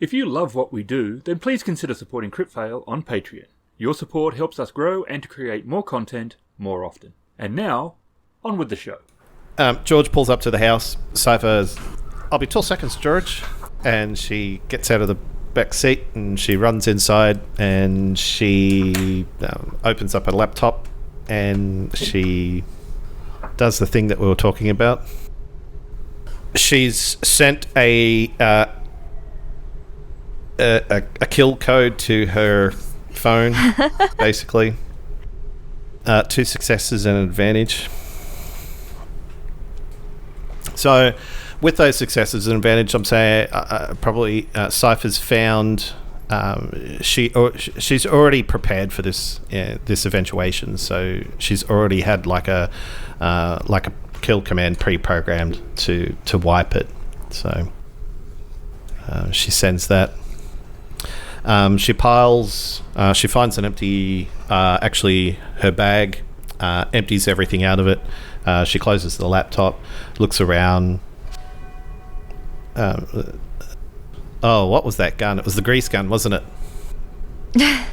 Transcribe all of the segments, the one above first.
If you love what we do, then please consider supporting Cryptfail on Patreon. Your support helps us grow and to create more content more often. And now, on with the show. George pulls up to the house. Cipher's, "I'll be 12 seconds, George." And she gets out of the back seat and she runs inside and she opens up her laptop and she does the thing that we were talking about. She's sent a kill code to her phone, basically. 2 successes and an advantage. So, with those successes and advantage, I'm saying probably Cipher's found. She's already prepared for this eventuation. So she's already had like a kill command pre-programmed to wipe it. So she sends that. She finds an empty, actually her bag, empties everything out of it. She closes the laptop, looks around. What was that gun? It was the grease gun, wasn't it? It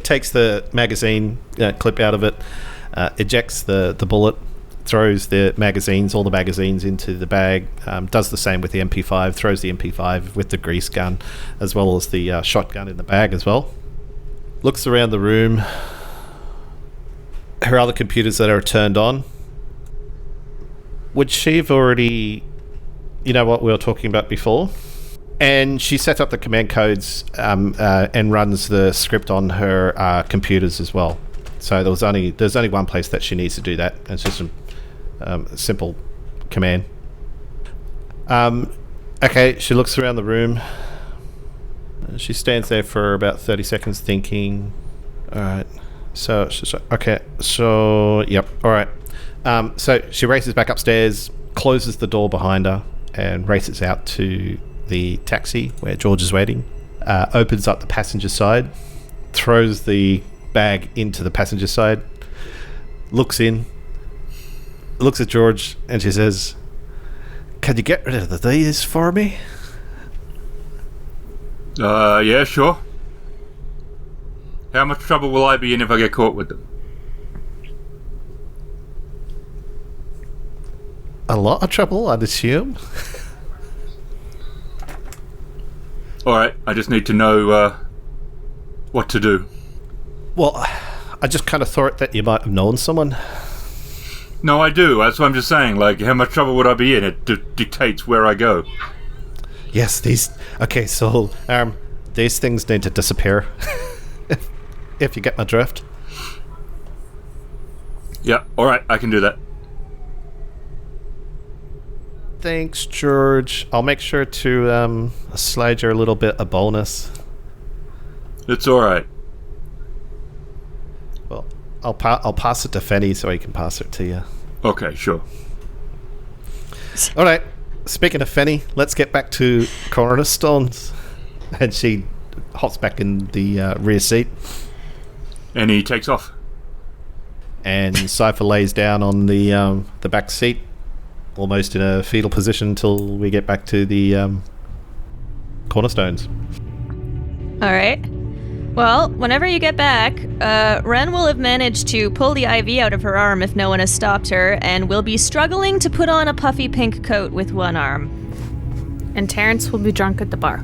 takes the magazine clip out of it, ejects the bullet, throws all the magazines into the bag, does the same with the MP5, throws the MP5 with the grease gun, as well as the shotgun in the bag as well. Looks around the room. Her other computers that are turned on. Would she have already... You know what we were talking about before? And she sets up the command codes and runs the script on her computers as well. So there's only one place that she needs to do that. And it's just a simple command. Okay, she looks around the room. She stands there for about 30 seconds thinking. All right. So yep. All right. So she races back upstairs, closes the door behind her, and races out to the taxi where George is waiting. Opens up the passenger side, throws the bag into the passenger side, looks at George, and she says, "Can you get rid of these for me?" Yeah, sure. How much trouble will I be in if I get caught with them? A lot of trouble, I'd assume. Alright, I just need to know what to do. Well, I just kind of thought that you might have known someone. No, I do. That's what I'm just saying. Like, how much trouble would I be in? It dictates where I go. Yes, these things need to disappear. If you get my drift. Yeah, alright, I can do that. Thanks, George. I'll make sure to slide you a little bit of bonus. It's alright. Well, I'll pass it to Fenny so he can pass it to you. Okay, sure. Alright, speaking of Fenny, let's get back to Cornerstones. And she hops back in the rear seat. And he takes off. And Cipher lays down on the back seat, almost in a fetal position until we get back to the Cornerstones. All right. Well, whenever you get back, Wren will have managed to pull the IV out of her arm if no one has stopped her, and will be struggling to put on a puffy pink coat with one arm. And Terrence will be drunk at the bar.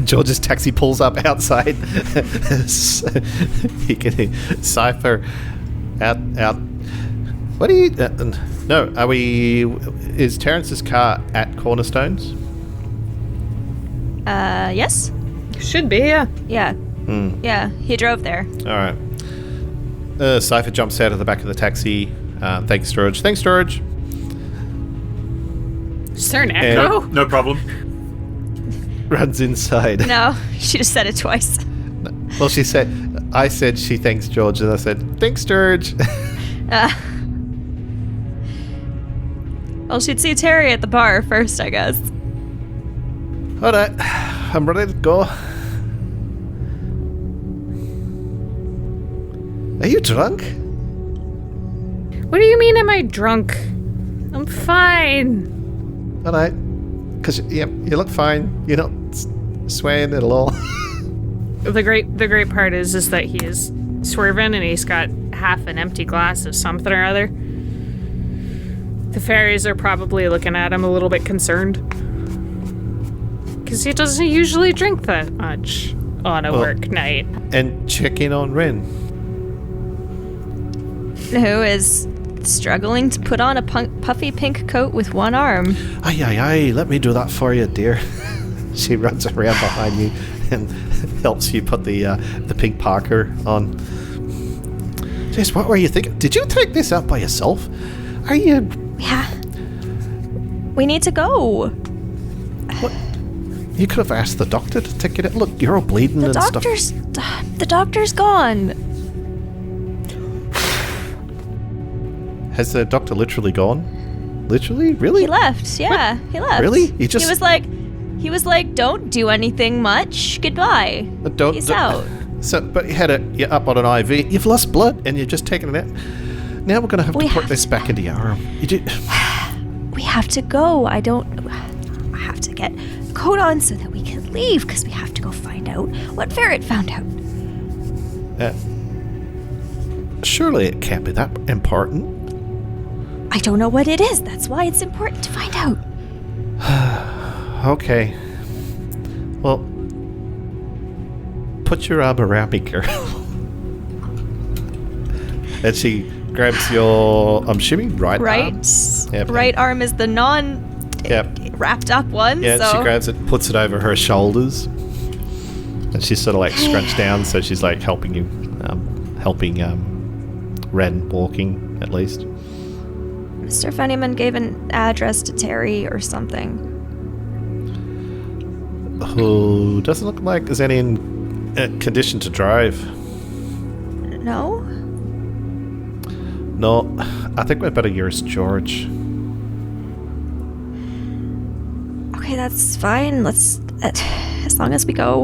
George's taxi pulls up outside. He can Cipher out. What are you? No, are we? Is Terrence's car at Cornerstones? Yes. Should be, yeah. Yeah. Yeah, he drove there. All right. Cipher jumps out of the back of the taxi. Thanks, George. Thanks, George. Is there an echo? No problem. Runs inside. No, she just said it twice. Well, I said she thanks George, and I said, thanks, George. Well, she'd see Terry at the bar first, I guess. All right, I'm ready to go. Are you drunk? What do you mean, am I drunk? I'm fine. All right. Because you look fine. You're not swaying at all. The great part is that he is swerving and he's got half an empty glass of something or other. The fairies are probably looking at him a little bit concerned. Because he doesn't usually drink that much on a work night. And checking on Wren. Who is struggling to put on a puffy pink coat with one arm. Aye, let me do that for you, dear. She runs around behind you and helps you put the pink parker on. Jess, what were you thinking? Did you take this out by yourself? Are you... Yeah. We need to go. What? You could have asked the doctor to take it out. Look, you're all bleeding and stuff. The doctor's gone. Has the doctor literally gone? Literally? Really? He left. Yeah, he left. Really? He was like, don't do anything much. Goodbye. Peace out. So, but you had you up on an IV. You've lost blood, and you're just taking it out. Now we're gonna have to put this back into your arm. You do. We have to go. I have to get a coat on so that we can leave because we have to go find out what Ferret found out. Surely it can't be that important. I don't know what it is. That's why it's important to find out. Okay. Well, put your arm around me, girl. And she grabs your, I'm assuming, right arm? Yep. Right arm is the wrapped up one. Yeah, so. She grabs it, puts it over her shoulders. And she's sort of like scrunched down, so she's like helping you, helping Wren walking, at least. Mr. Fennyman gave an address to Terry or something. Who doesn't look like there's any condition to drive. No? No, I think we better use George. Okay, that's fine. Let's... as long as we go.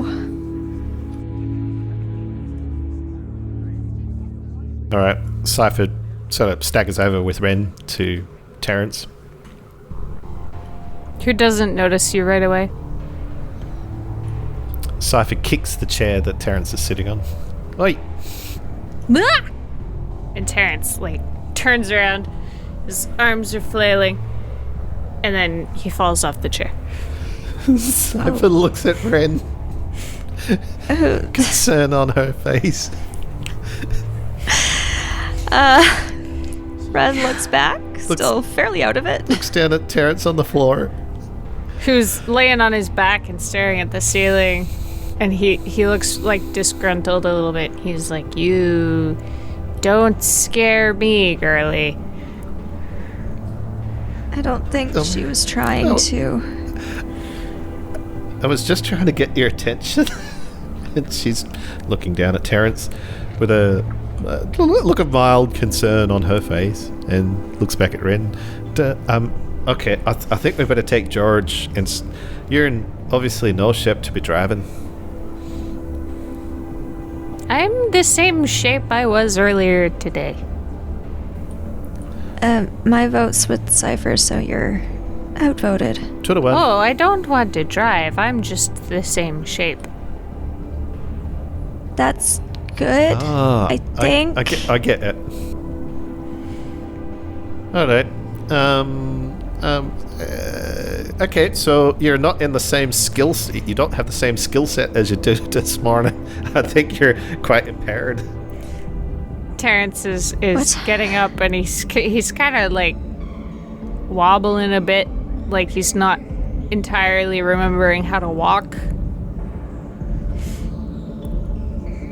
Alright, Cipher sort of staggers over with Wren to Terrence. Who doesn't notice you right away? Cipher kicks the chair that Terrence is sitting on. Oi! And Terrence, turns around. His arms are flailing. And then he falls off the chair. Cipher looks at Wren. Concern on her face. Wren looks back, still fairly out of it. Looks down at Terrence on the floor. Who's laying on his back and staring at the ceiling. And he looks disgruntled a little bit. He's like, you don't scare me, girly. I don't think she was trying to. I was just trying to get your attention. And she's looking down at Terrence with a look of mild concern on her face and looks back at Wren. Okay, I think we better take George. And you're in obviously no shape to be driving. I'm the same shape I was earlier today. My vote's with Cipher, so you're outvoted. 2-1. Oh, I don't want to drive. I'm just the same shape. That's good, I think. I get it. Alright. Okay, so you're not in the same skill set. You don't have the same skill set as you did this morning. I think you're quite impaired. Terrence is getting up and he's kind of wobbling a bit, like he's not entirely remembering how to walk.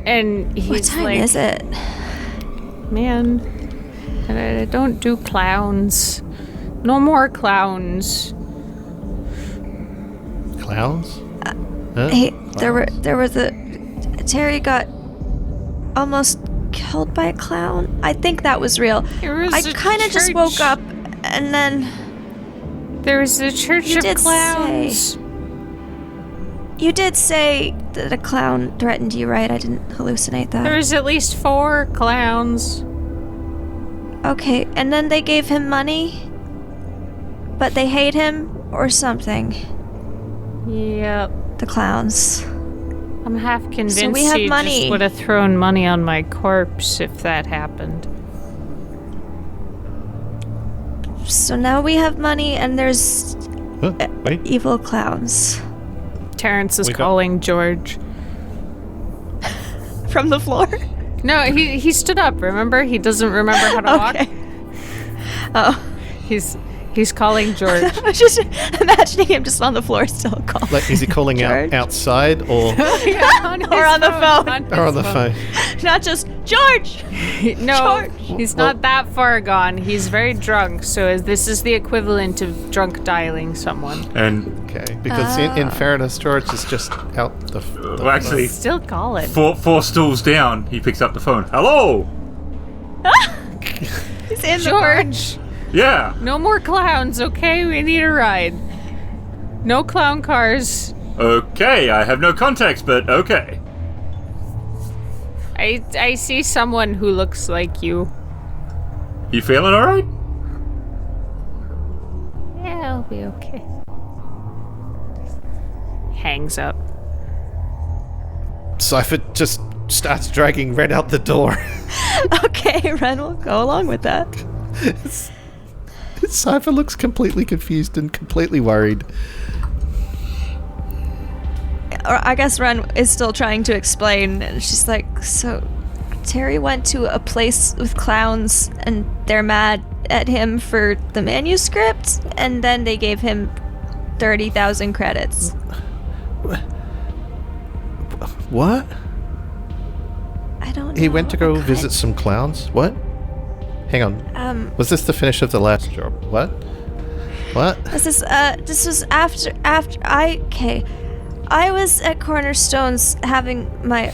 And he's what time is it? Man, I don't do clowns. No more clowns. Clowns? Hey, Clowns? there was Terry got almost killed by a clown. I think that was real. I kind of just woke up and then there was a church of clowns. You did say that a clown threatened you, right? I didn't hallucinate that. There was at least 4 clowns. Okay, and then they gave him money, but they hate him or something. Yep. The clowns. I'm half convinced So we have he money. just would have thrown money on my corpse if that happened. So now we have money and there's Huh? Wait. evil clowns. Terrence is We got- calling George. From the floor? No, he stood up, remember? He doesn't remember how to walk. Okay. Oh. He's calling George. I was just imagining him just on the floor still calling. Like, is he calling George? outside or Or on the phone. or on the phone? Not just George! No, George. he's not that far gone. He's very drunk, so this is the equivalent of drunk dialing someone. And Okay, because in fairness, George is just out the. well, actually, Still call it. four stools down, he picks up the phone. Hello. He's in the bar. George, Yeah. no more clowns, okay? We need a ride. No clown cars. Okay. I have no context, but okay. I see someone who looks like you. You feeling all right? Yeah, I'll be okay. Hangs up. Cipher just starts dragging Wren out the door. Okay, Wren will go along with that. Cipher looks completely confused and completely worried. Or I guess Wren is still trying to explain, and she's like, so Terry went to a place with clowns and they're mad at him for the manuscript, and then they gave him 30,000 credits. What? I don't know. He went to go visit some clowns? What? Hang on. Was this the finish of the last job? What? What? This was after I was at Cornerstone's having my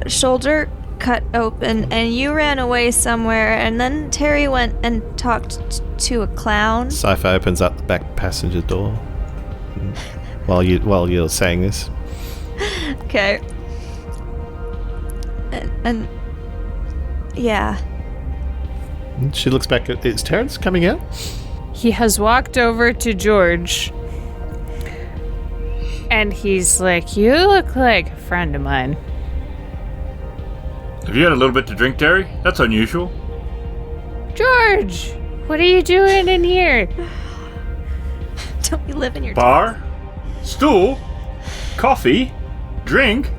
shoulder cut open, and you ran away somewhere, and then Terry went and talked to a clown. Cipher opens up the back passenger door while you're saying this. Okay. And yeah. She looks back at. Is Terrence coming out? He has walked over to George. And he's like, you look like a friend of mine. Have you had a little bit to drink, Terry? That's unusual. George, what are you doing in here? Don't you live in your Bar, stool, coffee, drink,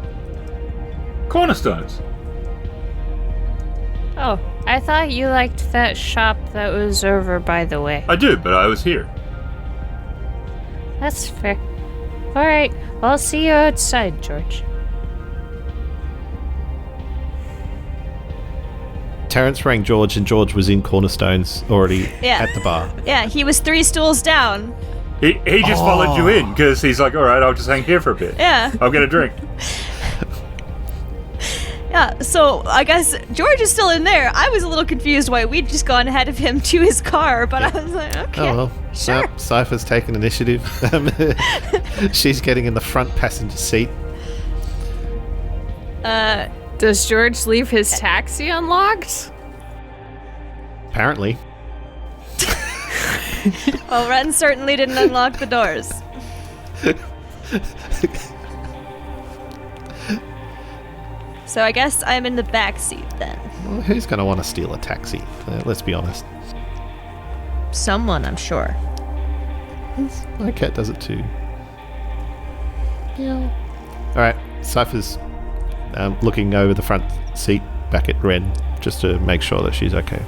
cornerstones. Oh, I thought you liked that shop that was over by the way. I do, but I was here. That's fair. Alright, I'll see you outside, George. Terrence rang George, and George was in Cornerstones already Yeah. at the bar. Yeah, he was 3 stools down. He just followed you in because he's like, all right, I'll just hang here for a bit. Yeah. I'll get a drink. Yeah, so I guess George is still in there. I was a little confused why we'd just gone ahead of him to his car, but I was like, okay. Oh well, sure. Cipher's taking initiative. She's getting in the front passenger seat. Does George leave his taxi unlocked? Apparently. Well, Wren certainly didn't unlock the doors. So I guess I'm in the back seat then. Well, who's going to want to steal a taxi? Let's be honest. Someone, I'm sure. My cat does it too. Yeah. Alright, Cipher's looking over the front seat back at Wren just to make sure that she's okay.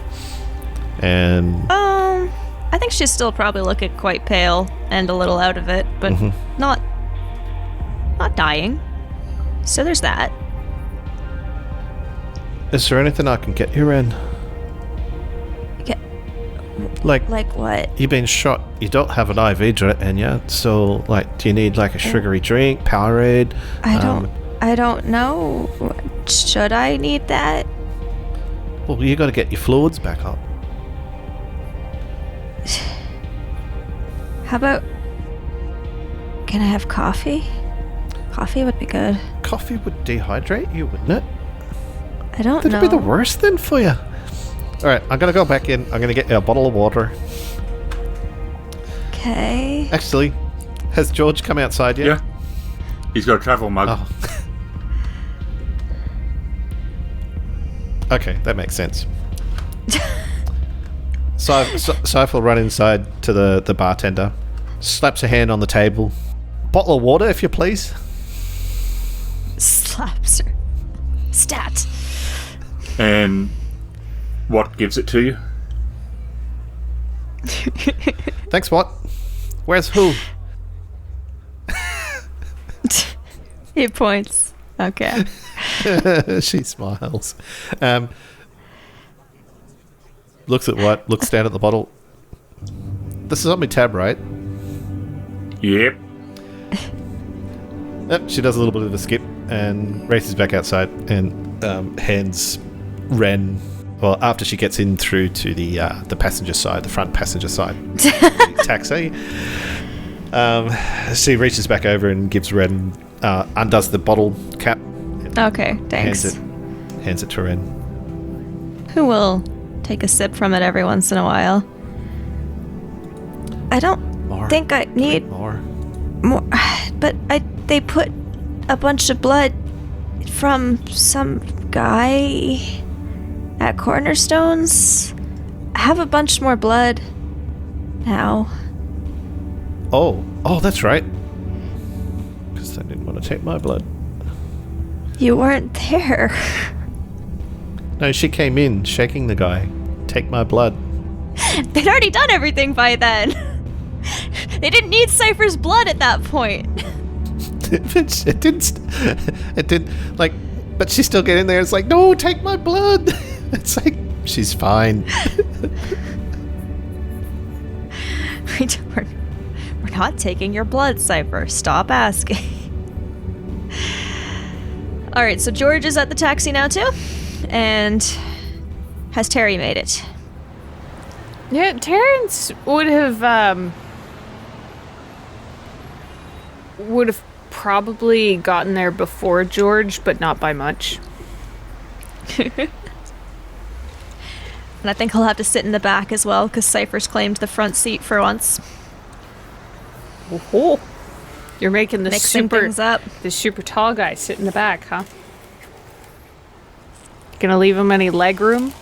And I think she's still probably looking quite pale and a little out of it, but not dying. So there's that. is there anything I can get you, Wren? Okay. Like what? you've been shot. You don't have an IV drip in you, so like, do you need like a sugary drink, Powerade? I don't know. Should I need that? Well, you got to get your fluids back up. How about... Can I have coffee? Coffee would be good. Coffee would dehydrate you, wouldn't it? I don't That'd know. be the worst thing for you. All right, I'm gonna go back in. I'm gonna get you a bottle of water. Okay. Actually, Has George come outside yet? Yeah. He's got a travel mug. Oh. Okay, that makes sense. Cipher will run inside to the bartender, slaps a hand on the table. Bottle of water, if you please. Slaps her. Stat. And what gives it to you? Thanks, what? Where's who? He points. Okay. She smiles. Looks at what? Looks down at the bottle. This is on my tab, right? Yep. She does a little bit of a skip and races back outside and hands Wren. Well, after she gets in through to the passenger side, the front passenger side taxi, she reaches back over and gives Wren, undoes the bottle cap. Okay, thanks. Hands it to Wren. Who will take a sip from it every once in a while. I don't think I need more. But they put a bunch of blood from some guy at Cornerstones. I have a bunch more blood now. Oh, that's right. Because they didn't want to take my blood. You weren't there. No, she came in shaking the guy. Take my blood. They'd already done everything by then. They didn't need Cipher's blood at that point. It didn't, like, but she still get in there. It's like, no, take my blood. It's like, she's fine. We're not taking your blood, Cipher. Stop asking. Alright, so George is at the taxi now too. And has Terry made it? Yeah, Terrence would have probably gotten there before George, but not by much. And I think he'll have to sit in the back as well, because Cipher's claimed the front seat for once. Oh, you're making the Mixing things up. the super tall guy sit in the back, huh? Gonna leave him any leg room?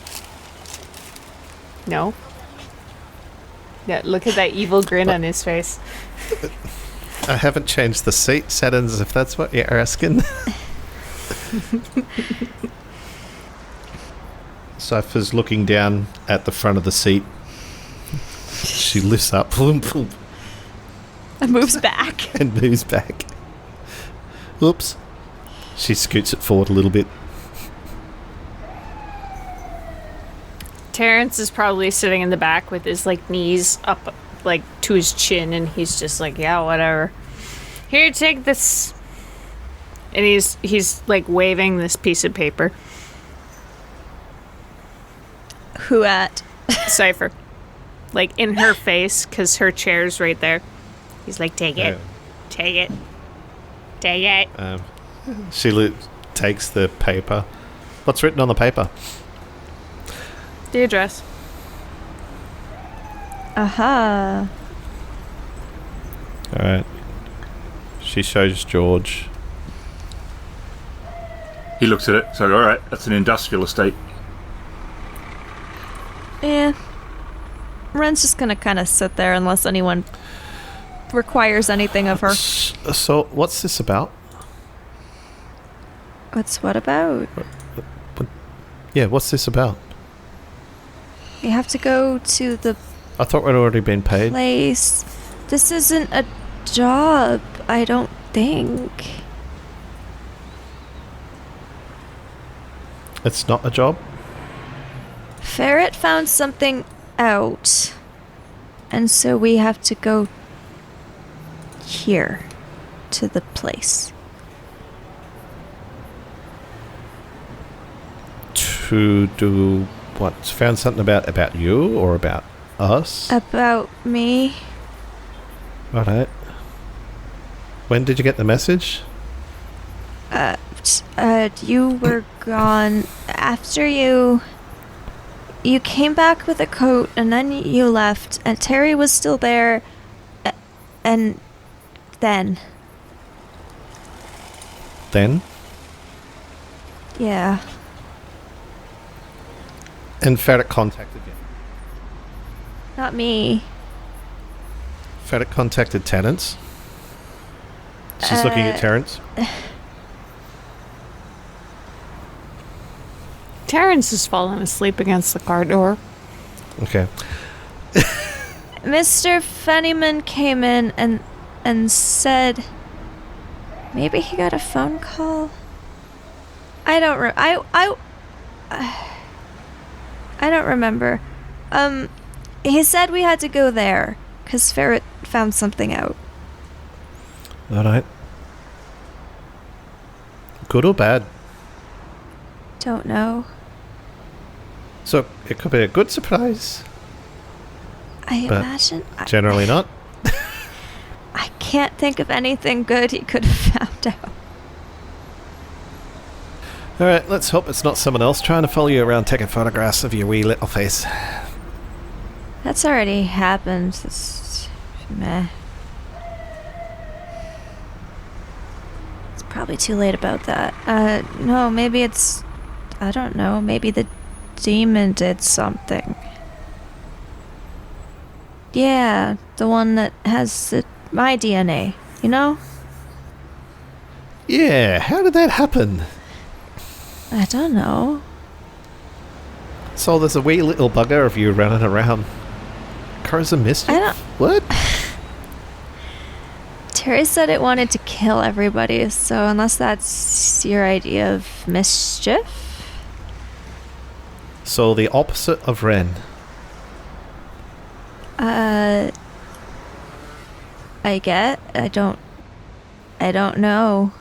No? Yeah, look at that evil grin on his face. I haven't changed the seat settings, if that's what you're asking. Cypher's looking down at the front of the seat. She lifts up And moves back. and moves back. Oops. She scoots it forward a little bit. Terrence is probably sitting in the back with his knees up to his chin, and he's just like, yeah, whatever. Here, take this. And he's waving this piece of paper. Who at? Cipher. In her face, because her chair's right there. He's like, take it. Take it. Take it. She takes the paper. What's written on the paper? The address. Aha. Alright. She shows George. He looks at it. So, all right, that's an industrial estate. Yeah. Wren's just gonna kind of sit there unless anyone requires anything of her. So, what's this about? What's what about? Yeah, what's this about? You have to go to the I thought we'd already been paid. place. This isn't a job, I don't think. It's not a job? Ferret found something out, and so we have to go here to the place. To do what? Found something about you or about us? About me? Alright. When did you get the message? You were gone after you came back with a coat, and then you left, and Terry was still there, and Then. Then? Yeah. And Ferret contacted you? Not me. Ferret contacted Terrence? She's looking at Terrence. Terrence has fallen asleep against the car door. Okay. Mr. Fennyman came in and said maybe he got a phone call. I don't remember. He said we had to go there cuz Ferret found something out. All right. Good or bad? Don't know. So it could be a good surprise. I But imagine generally not. I can't think of anything good he could have found out. Alright, let's hope it's not someone else trying to follow you around taking photographs of your wee little face. That's already happened. It's meh. It's probably too late about that. No, maybe it's... I don't know. Maybe the demon did something. Yeah, the one that has my DNA, you know? Yeah, how did that happen? I don't know. So there's a wee little bugger of you running around. Cars of mischief? I don't... What? Terry said it wanted to kill everybody, so unless that's your idea of mischief? So the opposite of Wren. I don't know.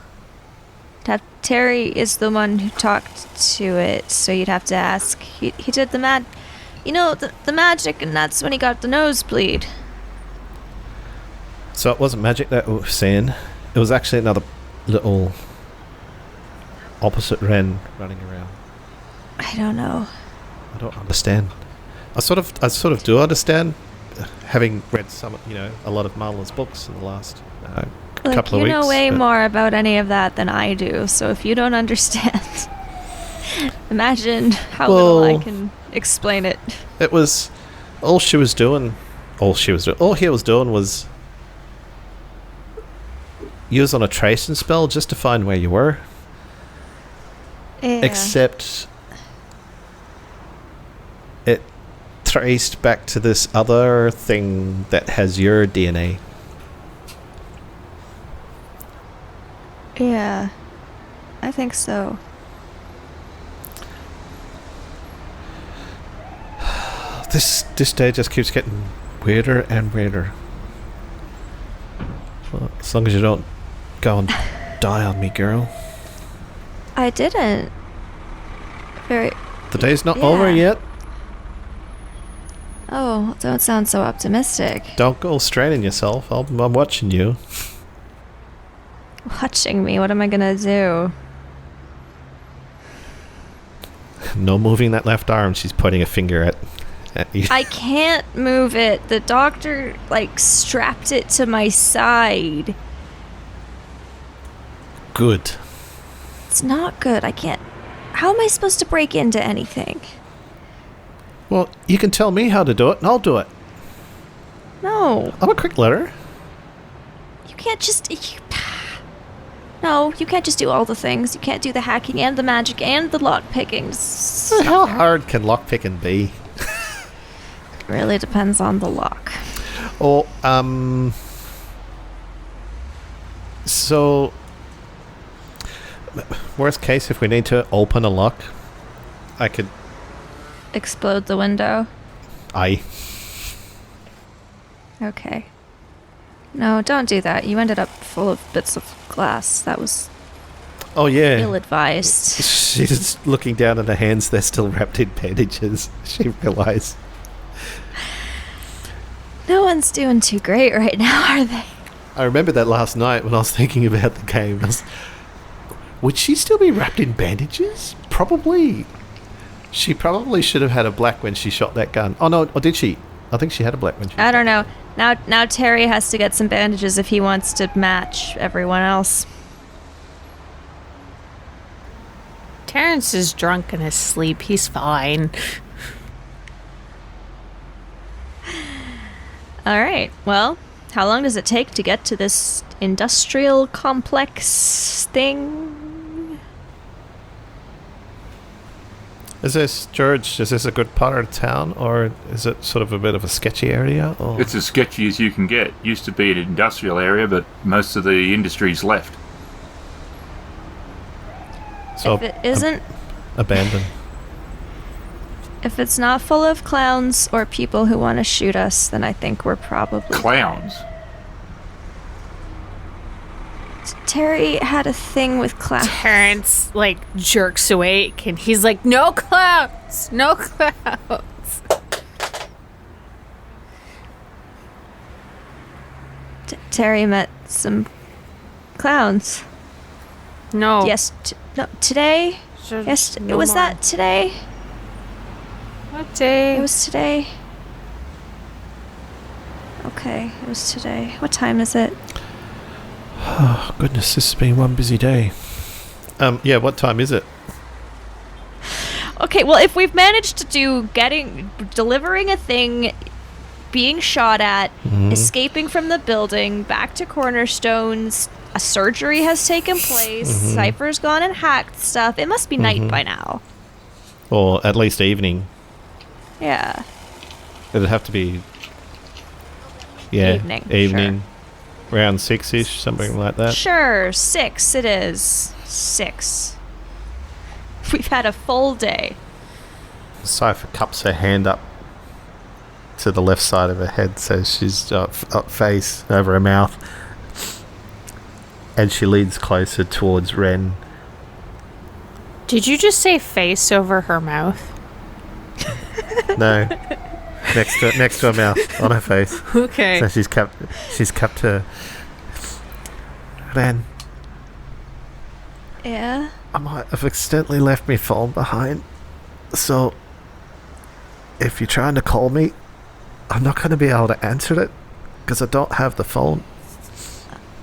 Terry is the one who talked to it, so you'd have to ask. He did the the magic, and that's when he got the nosebleed. So it wasn't magic that we were saying. It was actually another little opposite Wren running around. I don't know. I don't understand. I sort of do understand, having read a lot of Marlowe's books in the last Look, couple of weeks. you know way more about any of that than I do, so if you don't understand, imagine how little I can explain it. It was all he was doing was use on a tracing spell just to find where you were. Yeah. Except it traced back to this other thing that has your DNA. Yeah, I think so. This day just keeps getting weirder and weirder. Well, as long as you don't go and die on me, girl. I didn't. The day's not over yet. Oh, don't sound so optimistic. Don't go straining yourself. I'm watching you. Watching me? What am I gonna do? No moving that left arm. She's pointing a finger at you. I can't move it. The doctor, strapped it to my side. Good. It's not good. I can't... How am I supposed to break into anything? Well, you can tell me how to do it, and I'll do it. No. I'm a quick learner. You can't just... No, you can't just do all the things. You can't do the hacking and the magic and the lockpicking. How hard can lockpicking be? It really depends on the lock. Oh, so... Worst case, if we need to open a lock, I could... Explode the window? Aye. Okay. No, don't do that. You ended up full of bits of glass. That was Oh, yeah. ill-advised. She's looking down at her hands. They're still wrapped in bandages. She realised. No one's doing too great right now, are they? I remember that last night when I was thinking about the game. Would she still be wrapped in bandages? Probably. She probably should have had a black when she shot that gun. Oh, no. Or did she? I think she had a black when she I don't know. Now Terry has to get some bandages if he wants to match everyone else. Terrence is drunk and asleep. He's fine. All right. Well, how long does it take to get to this industrial complex thing? Is this a good part of town, or is it sort of a bit of a sketchy area? Or? It's as sketchy as you can get. Used to be an industrial area, but most of the industry's left. So If it isn't, abandoned. if it's not full of clowns or people who want to shoot us, then I think we're probably Clowns. Terry had a thing with clowns. Terrence, like, jerks awake and he's like, no clowns! No clowns! Terry met some clowns. No. Yes, no, today? Should- Yes, no was more. that today? What day? It was today. Okay, it was today. What time is it? Oh, goodness, this has been one busy day. Yeah, what time is it? Okay, well, if we've managed to do delivering a thing, being shot at, escaping from the building, back to Cornerstones, a surgery has taken place, Cipher's gone and hacked stuff, it must be night by now. Or at least evening. Yeah. It'd have to be... Yeah, Evening, Around 6-ish, something like that. Sure, 6 it is. 6. We've had a full day. Cipher cups her hand up to the left side of her head, so she's up face over her mouth. And she leans closer towards Wren. Did you just say face over her mouth? No. next to her mouth, on her face. Okay. So she's cupped her. Wren, Yeah? I might have accidentally left my phone behind. So, if you're trying to call me, I'm not going to be able to answer it because I don't have the phone.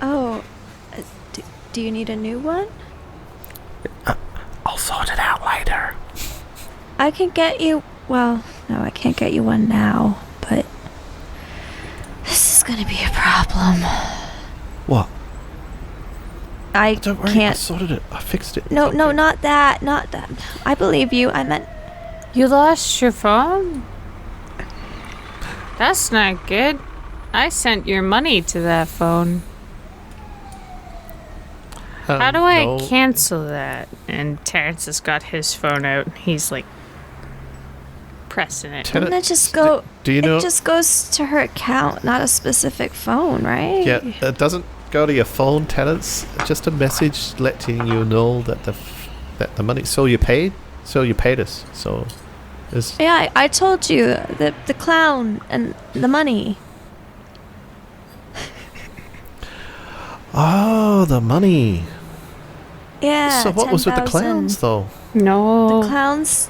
Oh, do you need a new one? I'll sort it out later. I can get you... Well, no, I can't get you one now, but... This is gonna be a problem. What? I Don't worry, I can't... sorted it. I fixed it. No, It's no, okay. not that. I believe you. I meant... You lost your phone? That's not good. I sent your money to that phone. How do I No. cancel that? And Terrence has got his phone out. He's like pressing it. Tenant- Wouldn't it just go... Do you know? It just goes to her account, not a specific phone, right? Yeah, it doesn't go to your phone, tenants. Just a message letting you know that the money. So you paid us. So, it's, Yeah, I told you. The clown and the money. oh, the money. Yeah, So what was with the 10,000. clowns, though? No. The clowns...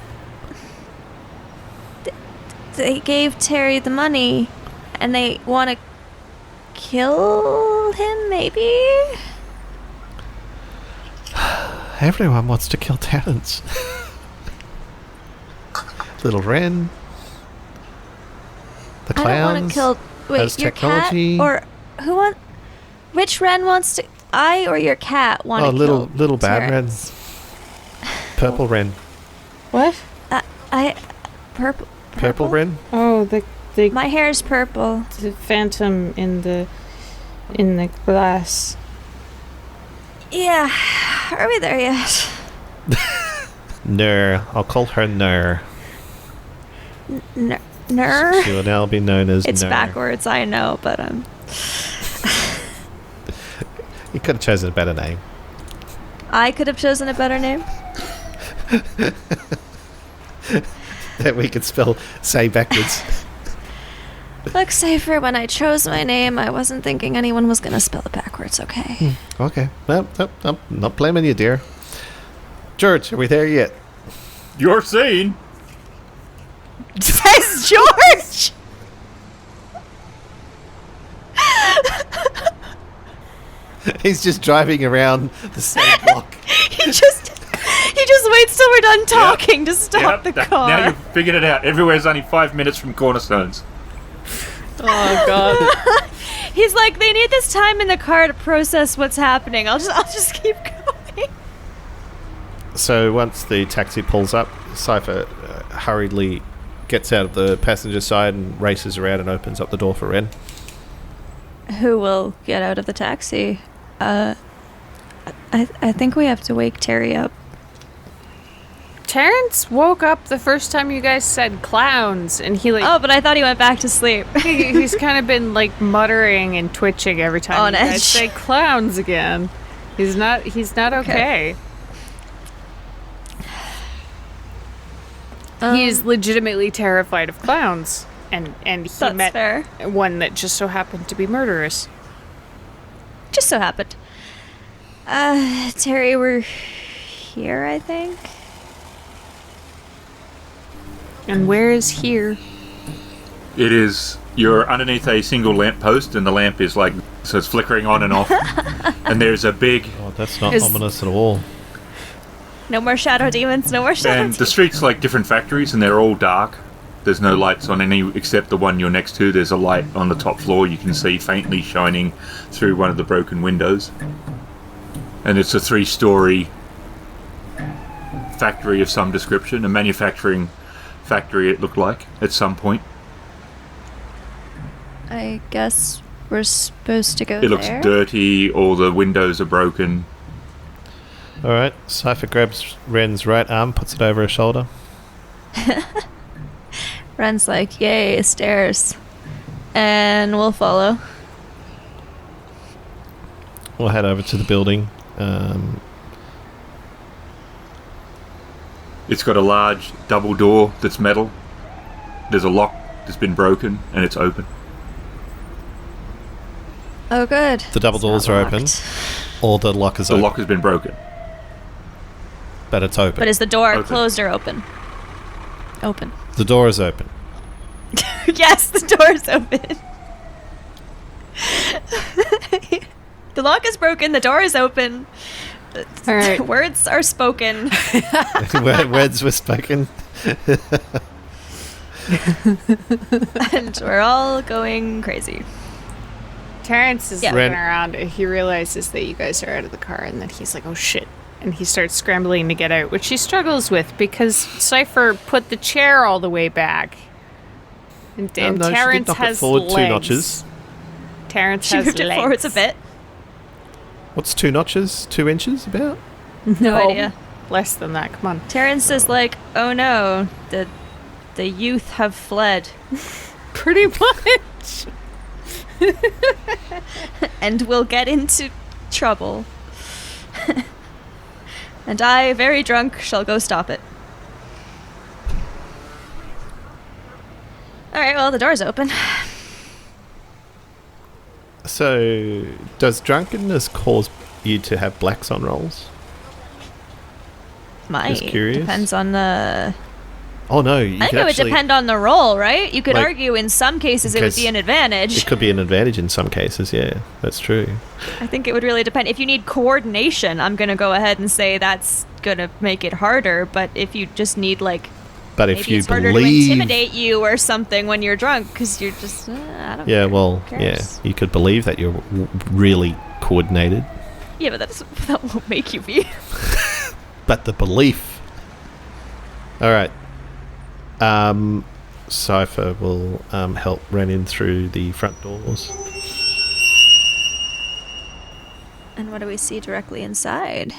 They gave Terry the money, and they want to kill him, maybe? Everyone wants to kill tenants. Little Wren. The I don't want clowns. to kill... Wait, has your technology. cat? Or who want... Which Wren wants to... I or your cat want to kill little bad Terrence? Wren. Purple Wren. What? Purple Wren. Oh, the My hair's purple. phantom in the glass. Yeah. Are we there yet? Ner. I'll call her Ner. Ner? She will now be known as It's Ner. backwards, I know, but You could have chosen a better name. I could have chosen a better name. That we could say backwards. Look, Cipher, when I chose my name, I wasn't thinking anyone was going to spell it backwards, okay? Okay. No, I'm not blaming you, dear. George, are we there yet? You're seen. Says George! He's just driving around the same block. He just waits till we're done talking to stop the car. Now you've figured it out. Everywhere's only 5 minutes from Cornerstones. Oh god. He's like, they need this time in the car to process what's happening. I'll just keep going. So once the taxi pulls up, Cipher hurriedly gets out of the passenger side and races around and opens up the door for Wren. Who will get out of the taxi? I think we have to wake Terry up. Terrence woke up the first time you guys said clowns, and he Oh, but I thought he went back to sleep. he's kind of been like muttering and twitching every time On you edge. guys say clowns again. He's not okay. He is legitimately terrified of clowns, and he That's met fair. one that just so happened to be murderous. Just so happened. Terry, we're here, I think. And where is here? It is. You're underneath a single lamppost, and the lamp is like, so it's flickering on and off. And there's a big. Oh, that's not ominous at all. No more shadow demons, no more shadow And demons. the street's like different factories, and they're all dark. There's no lights on any except the one you're next to. There's a light on the top floor you can see faintly shining through one of the broken windows. And it's a 3-story factory of some description, a manufacturing factory it looked like at some point. I guess we're supposed to go there. It looks dirty, all the windows are broken. Alright, Cipher grabs Wren's right arm, puts it over her shoulder. Wren's like, yay, stairs. And we'll follow. We'll head over to the building. It's got a large double door that's metal. There's a lock that's been broken, and it's open. Oh, good. The double It's doors not are open, locked. or the lock is The open. lock has been broken. But it's open. But is the door Open. closed or open? Open. The door is open. Yes, the door is open. The lock is broken, the door is open. All right. Words are spoken. Words were spoken. And we're all going crazy. Terrence is Yeah. looking Wren- around. He realizes that you guys are out of the car, and then he's like, oh shit. And he starts scrambling to get out, which he struggles with because Cipher put the chair all the way back. And No, she did Terrence knock it has forward legs. 2 notches. Terrence She has moved legs. it forwards a bit. What's 2 notches? 2 inches about? No idea. Less than that. Come on. Terrence is like, oh no, the youth have fled. Pretty much. And we'll get into trouble. And I, very drunk, shall go stop it. Alright, well, the door's open. So, does drunkenness cause you to have blacks on rolls? Might. Just curious. Depends on the... Oh no, you I think could it would actually... depend on the roll, right? You could Like, argue in some cases it would be an advantage. It could be an advantage in some cases, yeah. That's true. I think it would really depend. If you need coordination, I'm going to go ahead and say that's going to make it harder. But if you just need, like, But if maybe you it's harder believe... to intimidate you or something when you're drunk because you're just, I don't Yeah, care. well, Who yeah. cares? You could believe that you're really coordinated. Yeah, but that won't make you be. But the belief... Alright. Cipher will help Wren in through the front doors. And what do we see directly inside?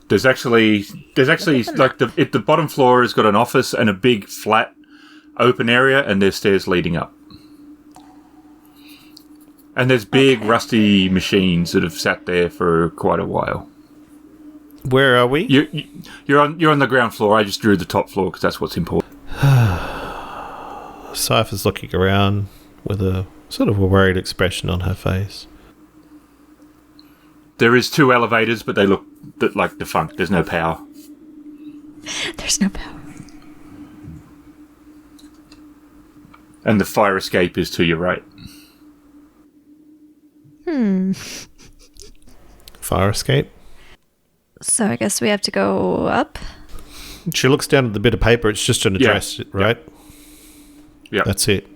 There's actually like the bottom floor has got an office and a big flat open area, and there's stairs leading up. And there's big rusty machines that have sat there for quite a while. Where are we? You're on the ground floor. I just drew the top floor because that's what's important. Cipher's looking around with a sort of a worried expression on her face. There is 2 elevators, but they look like defunct. There's no power. There's no power. And the fire escape is to your right. fire escape. So I guess we have to go up. She looks down at the bit of paper. It's just an address, right? Yeah. That's it.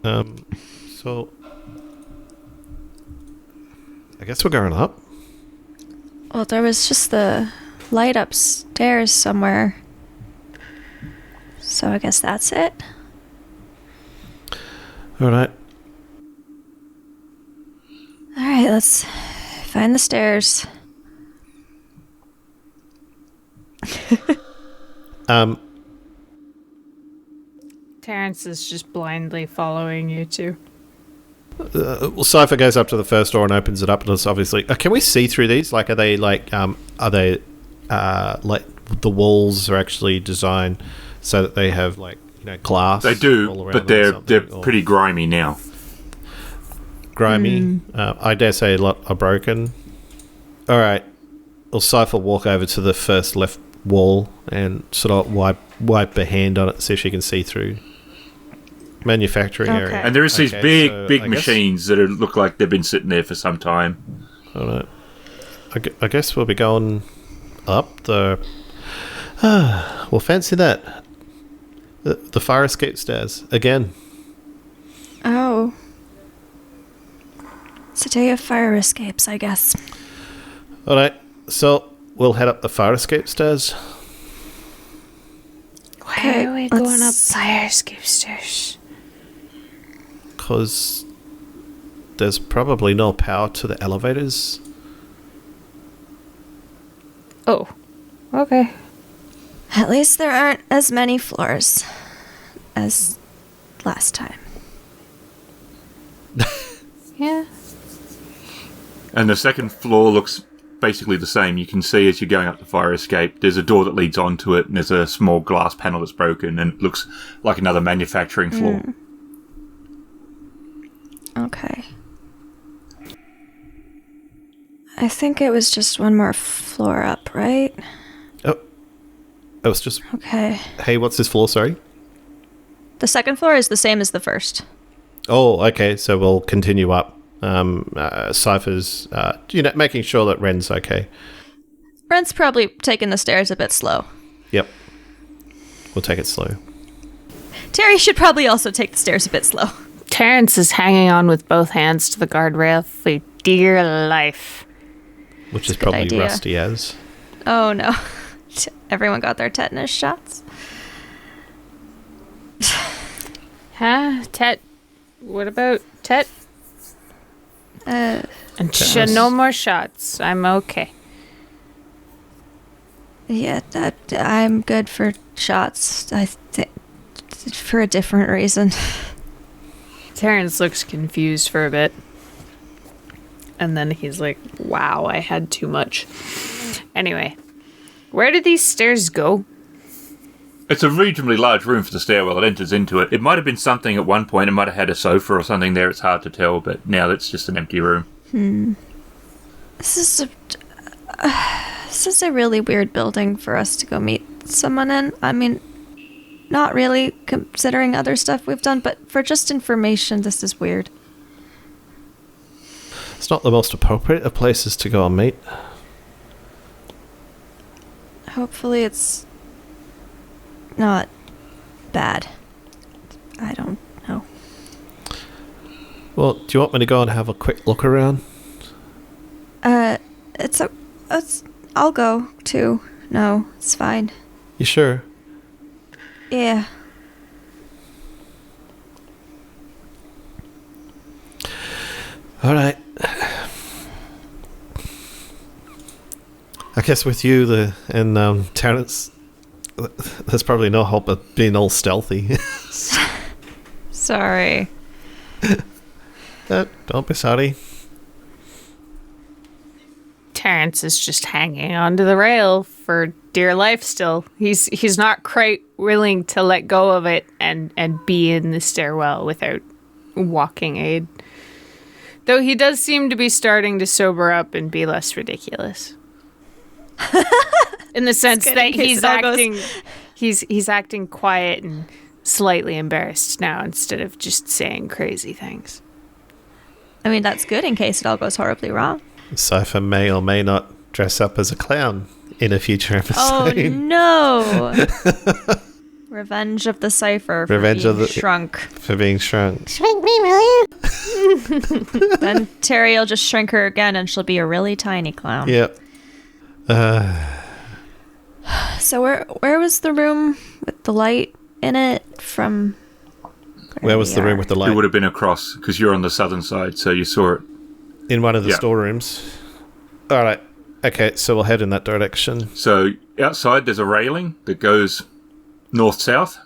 So I guess we're going up. Well, there was just the light upstairs somewhere. So I guess that's it. All right. All right, let's find the stairs. Terrence is just blindly following you two. Well, Cipher goes up to the first door and opens it up, and it's obviously. Can we see through these? Like, are they like the walls are actually designed so that they have like glass? They do, all around but them or they're something, or pretty grimy now. grimy. I dare say a lot are broken. All right. Will Cipher walk over to the first left wall and sort of wipe her hand on it, see if she can see through. Manufacturing area. And there is these Okay, big so I guess- machines that look like they've been sitting there for some time. All right. I guess we'll be going up the. Well, fancy that. The fire escape stairs again. Oh. It's a day of fire escapes, I guess. All right. So we'll head up the fire escape stairs. Why are we going up let's- fire escape stairs? Because there's probably no power to the elevators. Oh, okay. At least there aren't as many floors as last time. Yeah. And the second floor looks basically the same. You can see as you're going up the fire escape, there's a door that leads onto it, and there's a small glass panel that's broken, and it looks like another manufacturing floor. Okay. I think it was just one more floor up, right? Oh, it was just. Okay. Hey, what's this floor? Sorry. The second floor is the same as the first. Oh, okay. So we'll continue up. Cypher's, making sure that Wren's okay. Brent's probably taking the stairs a bit slow. Yep. We'll take it slow. Terry should probably also take the stairs a bit slow. Terrence is hanging on with both hands to the guardrail for dear life. Which is a good probably idea. rusty as. Oh no. Everyone got their tetanus shots? Huh? Tet? What about Tet? And no more shots. I'm okay. Yeah, I'm good for shots. I think for a different reason. Terrence looks confused for a bit. And then he's like, wow, I had too much. Anyway, where do these stairs go? It's a reasonably large room for the stairwell. It enters into it. It might have been something at one point. It might have had a sofa or something there. It's hard to tell, but now it's just an empty room. This is a really weird building for us to go meet someone in. I mean, not really considering other stuff we've done, but for just information, this is weird. It's not the most appropriate of places to go and meet. Hopefully it's not bad. I don't know. Well, do you want me to go and have a quick look around? I'll go too. No, it's fine. You sure? Yeah. All right. I guess with you and Terrence, there's probably no hope of being all stealthy. Sorry. Don't be sorry. Terrence is just hanging onto the rail for dear life still. He's not quite willing to let go of it and be in the stairwell without walking aid. Though he does seem to be starting to sober up and be less ridiculous. In the sense good, that in case he's it all goes- acting he's acting quiet and slightly embarrassed now instead of just saying crazy things. I mean, that's good in case it all goes horribly wrong. Cipher may or may not dress up as a clown in a future episode. Oh no! Revenge of the Cipher for Revenge being of the- shrunk. For being shrunk. Shrink me, will you? Then Terry will just shrink her again and she'll be a really tiny clown. Yep. So where was the room with the light in it from? Where was the room with the It light? would have been across, because you're on the southern side, so you saw it. In one of the Yeah. storerooms. Alright. Okay, so we'll head in that direction. So outside there's a railing that goes north-south,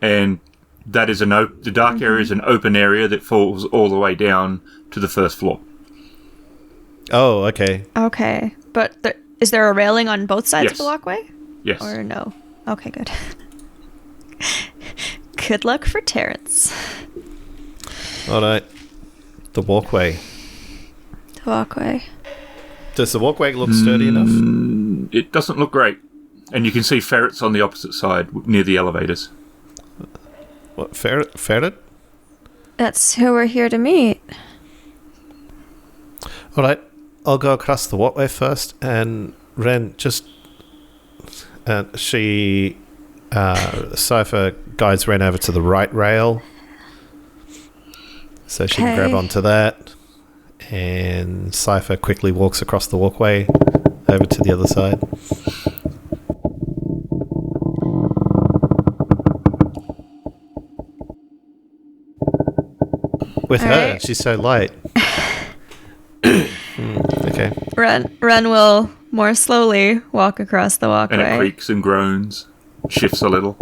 and that is the dark area is an open area that falls all the way down to the first floor. Oh, okay. Okay, but is there a railing on both sides of Yes. the walkway? Yes. Or no? Okay, good. Good luck for Terrence. Alright. The walkway. The walkway. Does the walkway look sturdy enough? It doesn't look great. And you can see ferrets on the opposite side near the elevators. What, ferret? That's who we're here to meet. Alright. I'll go across the walkway first, and Wren just... Cipher guides Wren over to the right rail. So she can grab Okay. onto that. And Cipher quickly walks across the walkway over to the other side. With her, Alright. she's so light. Okay. Wren will more slowly walk across the And it walkway. creaks and groans, shifts a little.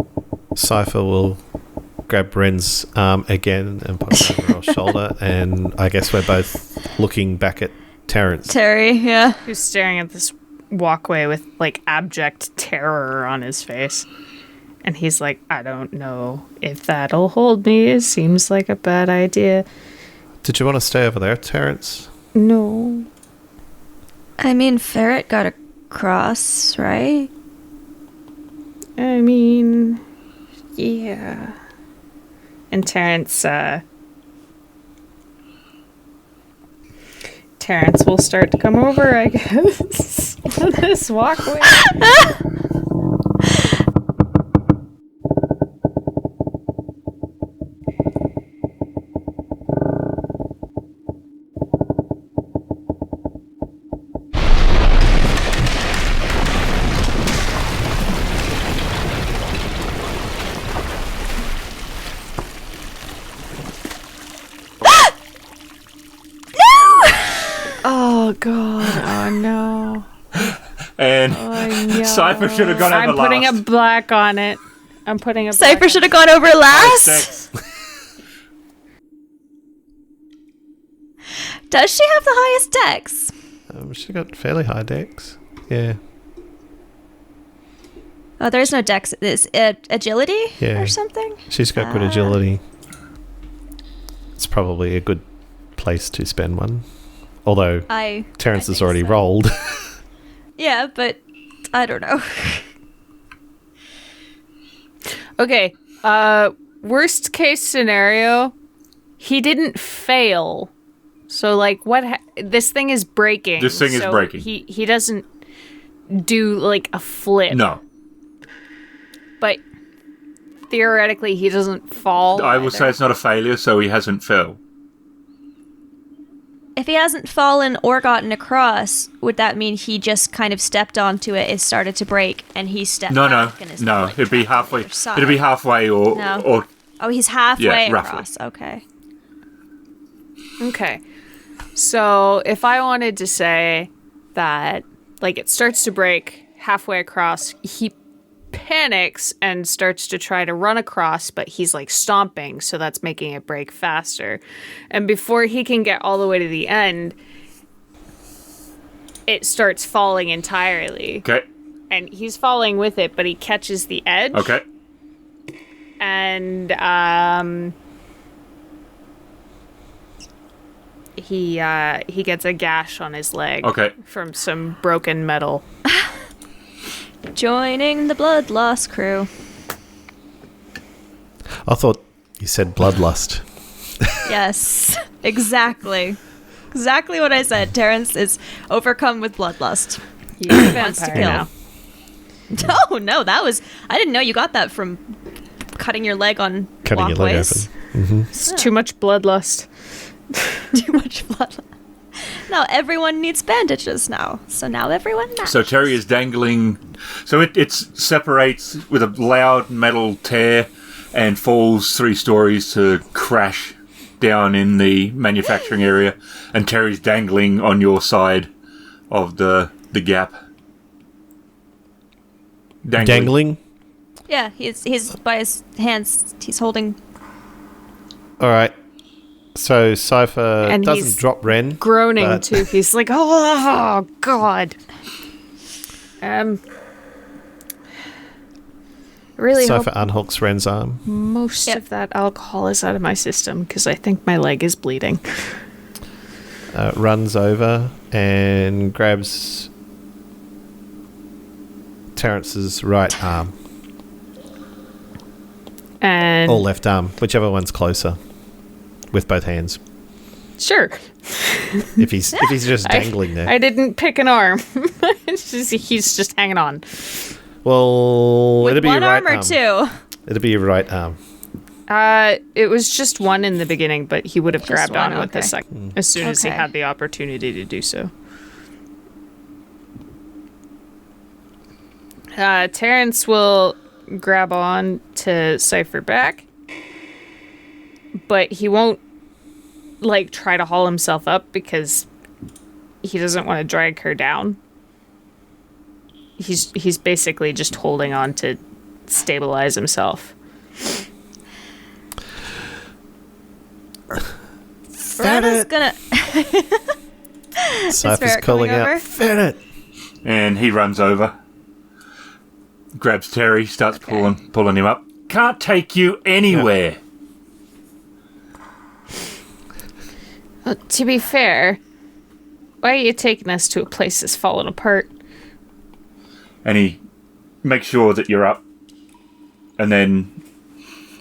Cipher will grab Wren's arm again and put it over her shoulder, and I guess we're both looking back at Terrence. Terry, yeah. Who's staring at this walkway with like abject terror on his face. And he's like, I don't know if that'll hold me. It seems like a bad idea. Did you want to stay over there, Terrence? No. I mean, Ferret got across, right? I mean, yeah. And Terrence will start to come over, I guess, on this walkway. Oh god! Oh no! And Oh no! Cipher should have gone over I'm putting last. a black on it. I'm putting a Cipher black should have gone over last. Sex. Does she have the highest dex? She got fairly high decks. Yeah. Oh, there's no dex. Is it agility Yeah. or something? She's got good agility. It's probably a good place to spend one. Although Terrence has think already so. rolled. Yeah, but I don't know. Okay. Worst case scenario, he didn't fail. So like, this thing is breaking. This thing is so breaking. He doesn't do like a flip. No. But theoretically, he doesn't fall. I will say it's not a failure, so he hasn't fell. If he hasn't fallen or gotten across, would that mean he just kind of stepped onto it, it started to break, and he stepped No, back and is no. like, It'd be halfway. other side? It'd be halfway or No. or Oh, he's halfway Yeah, roughly. across. Okay. Okay. So if I wanted to say that, like, it starts to break halfway across, he panics and starts to try to run across, but he's like stomping, so that's making it break faster. And before he can get all the way to the end, it starts falling entirely. okay, And he's falling with it, but he catches the edge. okay. And he gets a gash on his leg Okay. from some broken metal. Joining the blood loss crew. I thought you said bloodlust. Yes, exactly. exactly what I said. Terrence is overcome with bloodlust. He's a Wants to vampire kill. now. No, that was... I didn't know you got that from cutting your leg on Cutting your leg walkways. open. It's too much bloodlust. Too much blood. Now everyone needs bandages now. So now everyone knows. So Terry is dangling. So it separates with a loud metal tear and falls 3 stories to crash down in the manufacturing area. And Terry's dangling on your side of the gap. Dangling? Yeah, he's by his hands. He's holding... All right. So Cipher And doesn't he's drop Wren. Groaning but- too. He's like, oh God. Really hope Cipher unhooks Wren's arm. most of that alcohol is out of my system because I think my leg is bleeding. Runs over and grabs Terrence's right arm. And Or left arm, whichever one's closer. With both hands. sure, If he's just dangling there. I didn't pick an arm. He's just hanging on. Well, With it'll be one your right arm or two? It'll be your right arm. It was just one in the beginning, but he would have grabbed one, on with the okay. second as soon as he Okay. had the opportunity to do so. Terrence will grab on to Cipher back, but he won't try to haul himself up because he doesn't want to drag her down. He's basically just holding on to stabilize himself. Ren is gonna... Cypher's Ferret calling coming out, over? Ferret! And he runs over, grabs Terry, starts pulling him up. Can't take you anywhere. Well, to be fair, why are you taking us to a place that's fallen apart? And he makes sure that you're up. And then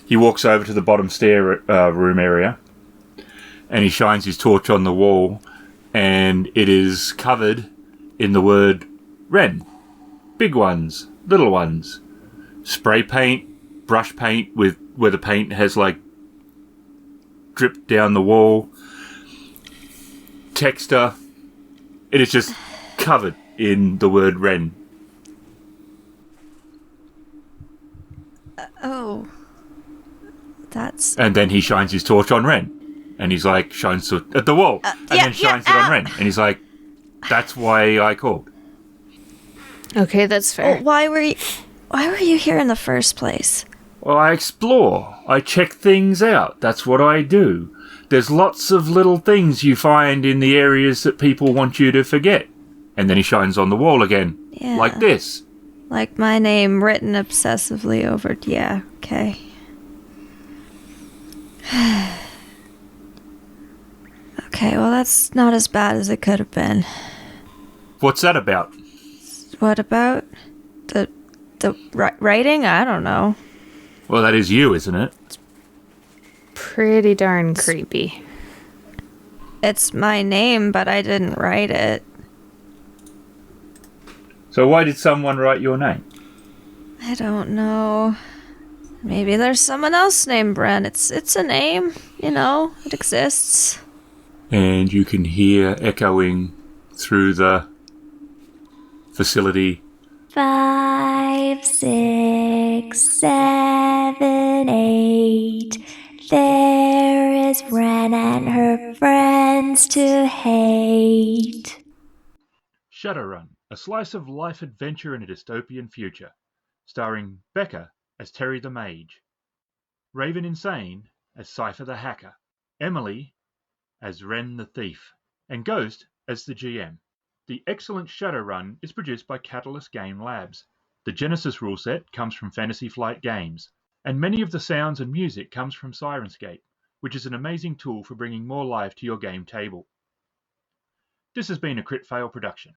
he walks over to the bottom stair room area. And he shines his torch on the wall. And it is covered in the word Wren. Big ones, little ones. Spray paint, brush paint with where the paint has dripped down the wall. Texture. It is just covered in the word Wren. Oh. That's... And then he shines his torch on Wren. And he's like, shines it at the wall. And then shines it on Wren. And he's like, that's why I called. Okay, that's fair. Why were you here in the first place? Well, I explore. I check things out. That's what I do. There's lots of little things you find in the areas that people want you to forget. And then he shines on the wall again. Yeah. Like this. Like my name written obsessively over... Yeah, okay. Okay, well that's not as bad as it could have been. What's that about? What about the writing? I don't know. Well, that is you, isn't it? Pretty darn creepy. It's my name, but I didn't write it. So why did someone write your name? I don't know. Maybe there's someone else named Wren. It's a name, it exists. And you can hear echoing through the facility. 5, 6, 7, 8. There is Wren and her friends to hate. Shadowrun, a slice of life adventure in a dystopian future. Starring Becca as Terry the Mage, RavenInsane as Cipher the Hacker, Emily as Wren the Thief, and Ghost as the GM. The excellent Shadowrun is produced by Catalyst Game Labs. The Genesis rule set comes from Fantasy Flight Games, and many of the sounds and music comes from Syrinscape, which is an amazing tool for bringing more life to your game table. This has been a Crit Fail production.